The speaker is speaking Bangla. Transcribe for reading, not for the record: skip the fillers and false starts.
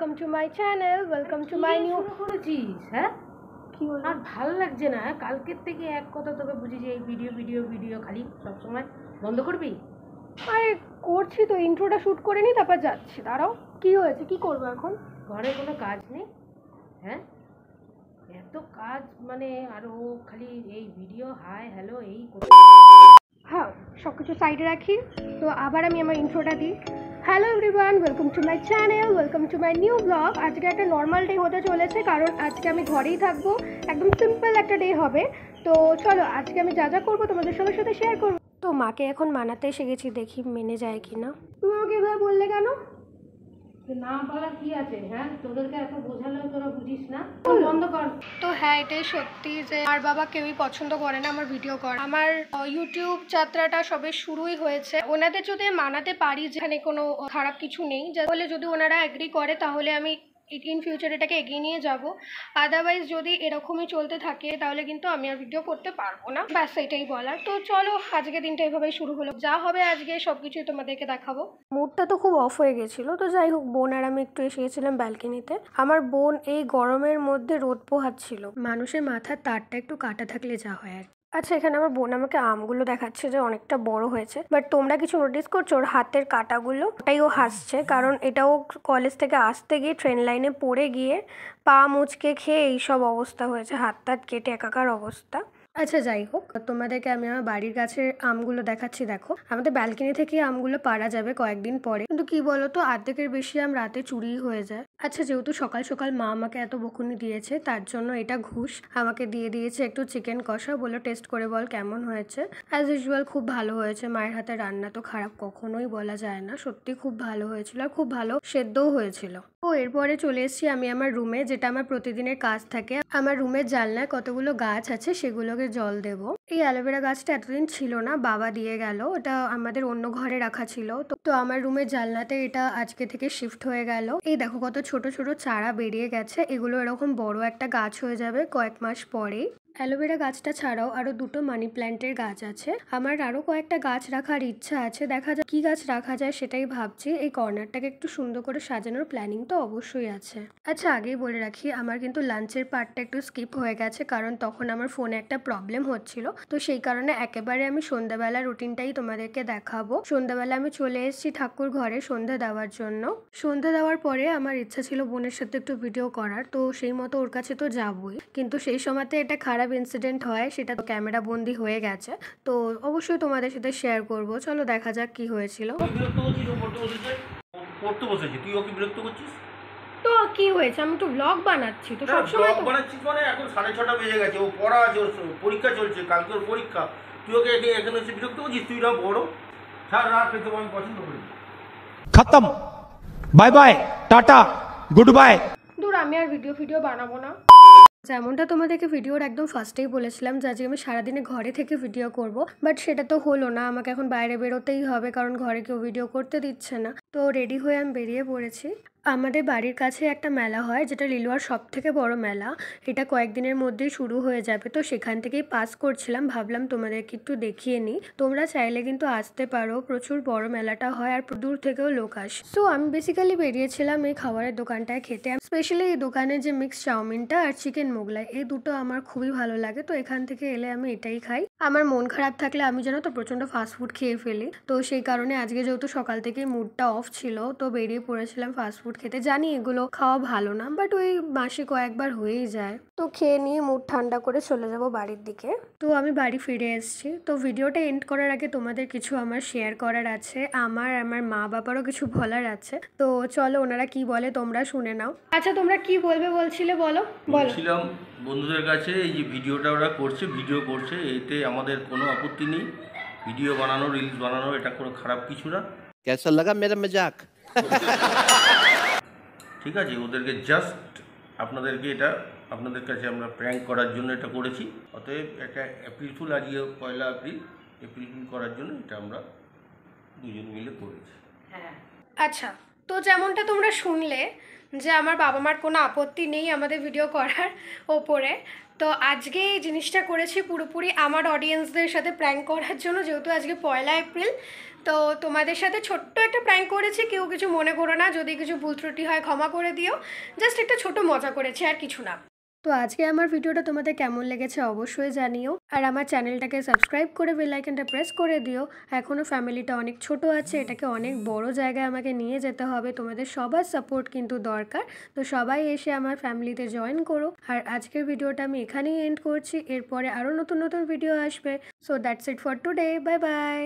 Welcome to my channel, welcome to my new. শুরু করেছিস? হ্যাঁ, কি হলো? আর ভালো লাগছে না। কালকের থেকে এক কথা তোকে বুঝি যে এই ভিডিও ভিডিও ভিডিও খালি সবসময় বন্ধ করবি। আরে করছি তো, ইন্ট্রোটা শ্যুট করে নি, তারপর যাচ্ছি। দাঁড়াও, কি হয়েছে, কি করবো এখন? ঘরে কোনো কাজ নেই? হ্যাঁ, এত কাজ মানে আর ও খালি এই ভিডিও হাই হ্যালো এই হ্যাঁ, সব কিছু সাইডে রাখি। তো আবার আমি আমার ইন্ট্রোটা দিই। Hello everyone, welcome to my channel, welcome to my new blog. আজকে একটা নর্মাল ডে হতে চলেছে, কারণ আজকে আমি ঘরেই থাকবো। একদম সিম্পল একটা ডে হবে। তো চলো, আজকে আমি যা যা করবো তোমাদের সবার সাথে শেয়ার করবো। তো মাকে এখন মানাতে এসে গেছি, দেখি মেনে যায় কি না। তুমি আমাকে এভাবে বললে কেন? না বলার কি আছে? হ্যাঁ, তোদেরকে এত বোঝালেও তোরা বুঝিস না। বন্ধ কর। তো হ্যাঁ, এটাই সত্যি যে আর বাবা কেউই পছন্দ করে না আমার ভিডিও করা। আমার ইউটিউব যাত্রাটা সবে শুরুই হয়েছে। ওনাদের যদি মানাতে পারি যেখানে কোনো খারাপ কিছু নেই, বলে যদি ওনারা অ্যাগ্রি করে তাহলে আমি ইন ফিউচার এটাকে এগিয়ে নিয়ে যাব। আদারওয়াইজ যদি এরকমই চলতে থাকে তাহলে কিন্তু আমি আর ভিডিও করতে পারবো না। ব্যাস এটাই বলার। তো চলো, আজকে দিনটা এভাবেই শুরু হলো। যা হবে আজকে সব কিছুই তোমাদেরকে দেখাবো। মুডটা তো খুব অফ হয়ে গেছিলো। তো যাই হোক, বোন আর আমি একটু এসে গেছিলাম ব্যালকনিতে। আমার বোন এই গরমের মধ্যে রোদ পোহাচ্ছিল। মানুষের মাথার তারটা একটু কাটা থাকলে যা হয় আর। আচ্ছা, এখানে আমার বোন আমাকে আমগুলো দেখাচ্ছে যে অনেকটা বড় হয়েছে, বাট তোমরা কিছু নোটিস করছো ওর হাতের কাটাগুলো? ওটাই ও হাসছে, কারণ এটাও কলেজ থেকে আসতে গিয়ে ট্রেন লাইনে পড়ে গিয়ে পা মুচকে খেয়ে এইসব অবস্থা হয়েছে, হাত টাত কেটে একাকার অবস্থা। আচ্ছা যাই হোক, তোমাদেরকে আমি আমার বাড়ির গাছের আমগুলো দেখাচ্ছি। দেখো, আমাদের ব্যালকনি থেকে আমগুলো পাড়া যাবে কয়েকদিন পরে, কিন্তু কি বলতো, অর্ধেকের বেশি আম রাতে চুরি হয়ে যায়। আচ্ছা, যেহেতু সকাল সকাল মা আমাকে এত বকুনি দিয়েছে, তার জন্য এটা ঘুষ আমাকে দিয়ে দিয়েছে একটু চিকেন কষা। বলে টেস্ট করে বল কেমন হয়েছে। অ্যাজ ইউজুয়াল খুব ভালো হয়েছে। মায়ের হাতে রান্না তো খারাপ কখনোই বলা যায় না। সত্যি খুব ভালো হয়েছিল, আর খুব ভালো সেদ্ধও হয়েছিল। ও এরপরে চলে এসেছি আমি আমার রুমে, যেটা আমার প্রতিদিনের কাজ থাকে। আমার রুমের জানলায় কতগুলো গাছ আছে, সেগুলোকে জল দেব। এই অ্যালোভেরা গাছটা এতদিন ছিল না, বাবা দিয়ে গেল। এটা আমাদের অন্য ঘরে রাখা ছিল। তো আমার রুমের জানলাতে এটা আজকে থেকে শিফট হয়ে গেল। এই দেখো কত ছোট ছোট চারা বেরিয়ে গেছে। এগুলো এরকম বড় একটা গাছ হয়ে যাবে কয়েক মাস পরেই। অ্যালোভেরা গাছটা ছাড়াও আরো দুটো মানি প্ল্যান্টের গাছ আছে। আমার আরো কয়েকটা গাছ রাখার ইচ্ছা আছে, দেখা যাক কি গাছ রাখা যায় সেটাই ভাবছি। এই কর্নারটাকে একটু সুন্দর করে সাজানোর প্ল্যানিং তো অবশ্যই আছে। আচ্ছা, আগেই বলে রাখি, আমার কিন্তু লাঞ্চের পার্টটা একটু স্কিপ হয়ে গেছে, কারণ তখন আমার ফোনে একটা প্রবলেম হচ্ছিল। তো সেই কারণে একেবারে আমি সন্ধ্যাবেলা রুটিনটাই তোমাদেরকে দেখাবো। সন্ধ্যাবেলা আমি চলে এসেছি ঠাকুর ঘরে সন্ধ্যা দেওয়ার জন্য। সন্ধ্যা দেওয়ার পরে আমার ইচ্ছা ছিল বোনের সাথে একটু ভিডিও করার, তো সেই মতো ওর কাছে তো যাবই, কিন্তু সেই সময়তে এটা খারাপ ইনসিডেন্ট হয়, সেটা তো ক্যামেরা বন্দি হয়ে গেছে। তো অবশ্যই তোমাদের সাথে শেয়ার করব। চলো দেখা যাক কি হয়েছিল। পড়তে বসেছি, তুই ওকে বিরক্ত করছিস? তো কি হয়েছে, আমি তো ব্লগ বানাচ্ছি, তো সবসময় তো বানাচ্ছিস মানে এখন 6:30 বেজে গেছে, ও পড়া আছে, ওর পরীক্ষা চলছে, কালকে ওর পরীক্ষা। তুই ওকে এখানে এসে বিরক্ত করছিস? তুই না বড়, ছাড়, রাখ, পেতে আমি পছন্দ করি। खत्म, bye bye, tata, goodbye. দূর, আমি আর ভিডিও বানাবো না। যেমনটা তোমাদেরকে ভিডিওর একদম ফার্স্টেই বলেছিলাম যে আজকে আমি সারাদিনে ঘরে থেকে ভিডিও করব, বাট সেটা তো হলো না। আমাকে এখন বাইরে বেরোতেই হবে, কারণ ঘরে কেউ ভিডিও করতে দিচ্ছে না। তো রেডি হয়ে আমি বেরিয়ে পড়েছি। আমাদের বাড়ির কাছে একটা মেলা হয়, যেটা লিলুয়ার সব থেকে বড় মেলা। এটা কয়েকদিনের মধ্যেই শুরু হয়ে যাবে। তো সেখান থেকেই পাস করছিলাম, ভাবলাম তোমাদেরকে একটু দেখিয়ে নিই। তোমরা চাইলে কিন্তু আসতে পারো, প্রচুর বড় মেলাটা হয়, আর দূর থেকেও লোক আসে। সো আমি বেসিক্যালি বেরিয়েছিলাম এই খাবারের দোকানটায় খেতে। স্পেশালি এই দোকানের যে মিক্স চাউমিনটা আর চিকেন মোগলাই, এই দুটো আমার খুবই ভালো লাগে। তো এখান থেকে এলে আমি এটাই খাই। আমার মন খারাপ থাকলে আমি জানো তো প্রচন্ড ফাস্টফুড খেয়ে ফেলি। তো সেই কারণে আজকে যেহেতু সকাল থেকে মুডটা অফ ছিল, তো বেরিয়ে পড়েছিলাম ফাস্টফুড খেতে। জানি এগুলো খাওয়া ভালো না, বাট ওই মাসে কয়েকবার হয়েই যায়। তো খেয়ে নিয়ে মুড ঠান্ডা করে চলে যাব বাড়ির দিকে। তো আমি বাড়ি ফিরে এসেছি। তো ভিডিওটা এন্ড করার আগে তোমাদের কিছু আমার শেয়ার করার আছে। আমার মা বাবারও কিছু বলার আছে। তো চলো, ওনারা কি বলে তোমরা শুনে নাও। আচ্ছা, তোমরা কি বলবে বলছিলে, বলো। বলছিলাম বন্ধুদের কাছে, এই যে ভিডিওটা ওরা করছে, ভিডিও করছে, এতে আমাদের কোনো আপত্তি নেই। ভিডিও বানানো, রিলস বানানো, এটা কোনো খারাপ কিছু না। कैसा लगा मेरा मजाक? ঠিক আছে, ওদেরকে জাস্ট আপনাদেরকে এটা আপনাদের কাছে আমরা প্র্যাঙ্ক করার জন্য এটা করেছি। অতএব একটা এপ্রিল ফুল, আজকে 1 এপ্রিল, এপ্রিল ফুল করার জন্য এটা আমরা দুজন মিলে করেছি। হ্যাঁ, আচ্ছা, তো যেমনটা তোমরা শুনলে যে আমার বাবা মার কোনো আপত্তি নেই আমাদের ভিডিও করার ওপরে। তো আজকে এই জিনিসটা করেছি পুরোপুরি আমার অডিয়েন্সদের সাথে প্র্যাঙ্ক করার জন্য, যেহেতু আজকে 1 এপ্রিল। তো তোমাদের সাথে ছোট্ট একটা প্র্যাঙ্ক করেছি, কেউ কিছু মনে করো না, যদি কিছু ভুল ত্রুটি হয় ক্ষমা করে দিও। জাস্ট একটা ছোট মজা করেছি, আর কিছু না। তো আজকে আমার ভিডিওটা তোমাদের কেমন লেগেছে অবশ্যই জানিও, আর আমার চ্যানেলটাকে সাবস্ক্রাইব করে বেল আইকনটা প্রেস করে দিও। এখনও ফ্যামিলিটা অনেক ছোট আছে, এটাকে অনেক বড় জায়গায় আমাকে নিয়ে যেতে হবে, তোমাদের সবার সাপোর্ট কিন্তু দরকার। তো সবাই এসে আমার ফ্যামিলিতে জয়েন করো। আর আজকের ভিডিওটা আমি এখানেই এন্ড করছি, এরপরে আরও নতুন নতুন ভিডিও আসবে। So that's it for today, bye bye.